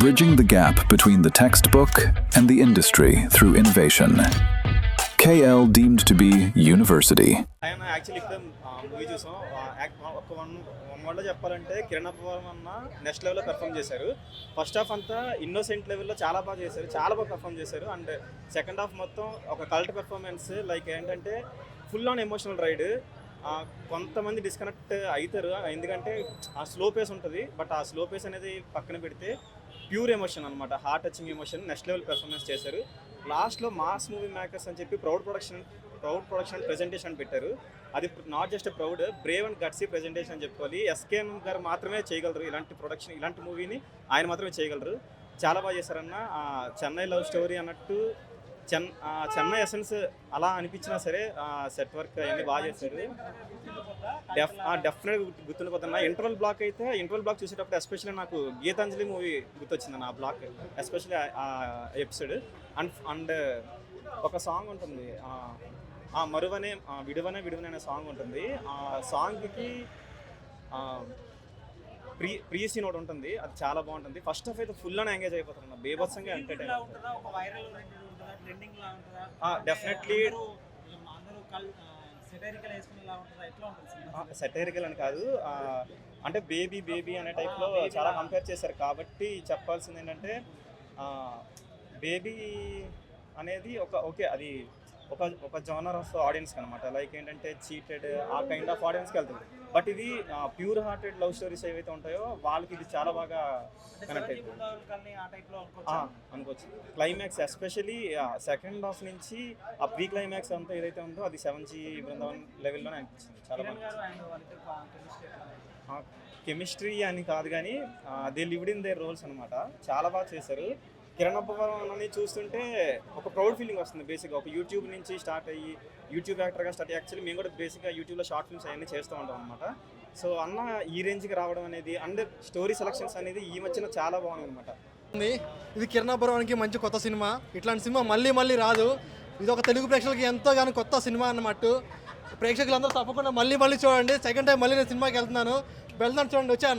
bridging the gap between the textbook and the industry through innovation. KL deemed to be university. ఆయన actually ఇప్పుడు movie చూసాం. ఒక one వర్డ్లో చెప్పాలంటే కిరణ్ అబ్బవరం అన్న next లెవెల్లో పెర్ఫామ్ చేశారు. ఫస్ట్ హాఫ్ అంతా ఇన్నోసెంట్ లెవెల్లో చాలా బాగా చేశారు, చాలా బాగా పెర్ఫామ్ చేశారు. అండ్ సెకండ్ హాఫ్ మొత్తం ఒక కల్ట్ పెర్ఫార్మెన్స్, లైక్ ఏంటంటే ఫుల్ ఆన్ ఎమోషనల్ రైడ్. కొంతమంది డిస్కనెక్ట్ అవుతారు ఎందుకంటే ఆ స్లో పేస్ ఉంటుంది, బట్ ఆ స్లో పేస్ అనేది పక్కన పెడితే ప్యూర్ ఎమోషన్ అనమాట, heart touching emotion, next level performance చేశారు. లాస్ట్లో మాస్ మూవీ మేకర్స్ అని చెప్పి ప్రౌడ్ ప్రొడక్షన్ ప్రెజెంటేషన్ పెట్టారు. అది not just proud, Brave and gutsy presentation అని చెప్పుకోవాలి. ఎస్కేఎన్ గారు మాత్రమే చేయగలరు ఇలాంటి మూవీని, ఆయన మాత్రమే చేయగలరు. చాలా బాగా చేశారన్న. చెన్నై లవ్ స్టోరీ అన్నట్టు చెన్నై ఎసెన్స్ అలా అనిపించినా సరే సెట్ వర్క్ అవన్నీ బాగా చేశారు. డెఫినెట్గా గుర్తుండిపోతున్నా. ఇంటర్వల్ బ్లాక్ చూసేటప్పుడు ఎస్పెషల్లీ నాకు గీతాంజలి మూవీ గుర్తొచ్చింది ఆ బ్లాక్, ఎస్పెషల్లీ ఆ ఎపిసోడ్. అండ్ ఒక సాంగ్ ఉంటుంది, విడువనే అనే సాంగ్ ఉంటుంది. ఆ సాంగ్కి ప్రీ సీన్ ఒకటి ఉంటుంది, అది చాలా బాగుంటుంది. ఫస్ట్ హాఫ్ అయితే ఫుల్ అని ఎంగేజ్ అయిపోతుంది, బేభత్సంగా ఎంటర్టైన్. డెఫినెట్లీ సెటైరికల్ అని కాదు, అంటే బేబీ అనే టైప్లో చాలా కంపేర్ చేశారు. కాబట్టి చెప్పాల్సింది ఏంటంటే బేబీ అనేది అది ఒక జోనర్ ఆఫ్ ఆడియన్స్కి అనమాట. లైక్ ఏంటంటే చీటెడ్ ఆ కైండ్ ఆఫ్ ఆడియన్స్కి వెళ్తుంది. బట్ ఇది ప్యూర్ హార్టెడ్ లవ్ స్టోరీస్ ఏవైతే ఉంటాయో వాళ్ళకి ఇది చాలా బాగా కనెక్ట్ అవుతుంది అనుకోవచ్చు. క్లైమాక్స్ ఎస్పెషలీ సెకండ్ హాఫ్ నుంచి ఆ ప్రీ క్లైమాక్స్ అంతా ఏదైతే ఉందో అది 7G బృందావన్ లెవెల్లోనే అనిపించింది. చాలా బాగా కెమిస్ట్రీ అని కాదు కానీ they lived in their roles అనమాట, చాలా బాగా చేశారు. కిరణ్ అబ్బవరం అని చూస్తుంటే ఒక ప్రౌడ్ ఫీలింగ్ వస్తుంది. బేసిక్గా ఒక యూట్యూబ్ నుంచి స్టార్ట్ అయ్యి యూట్యూబ్ యాక్టర్గా స్టార్ట్ అయ్యి, యాక్చువల్లీ మేము కూడా బేసిక్గా యూట్యూబ్లో షార్ట్ ఫిల్మ్స్ అవన్నీ చేస్తూ ఉంటాం అనమాట. సో అన్న ఈ రేంజ్కి రావడం అనేది అండ్ స్టోరీ సెలక్షన్స్ అనేది ఈ మధ్యన చాలా బాగుంది అనమాట. ఇది కిరణ్ అబ్బవరానికి మంచి కొత్త సినిమా. ఇట్లాంటి సినిమా మళ్ళీ రాదు. ఇది ఒక తెలుగు ప్రేక్షకులకి ఎంతో కానీ కొత్త సినిమా అన్నమాట. ప్రేక్షకులందరూ తప్పకుండా మళ్ళీ చూడండి. సెకండ్ టైం మళ్ళీ నేను సినిమాకి వెళ్తున్నాను చూడండి. వచ్చా అన్న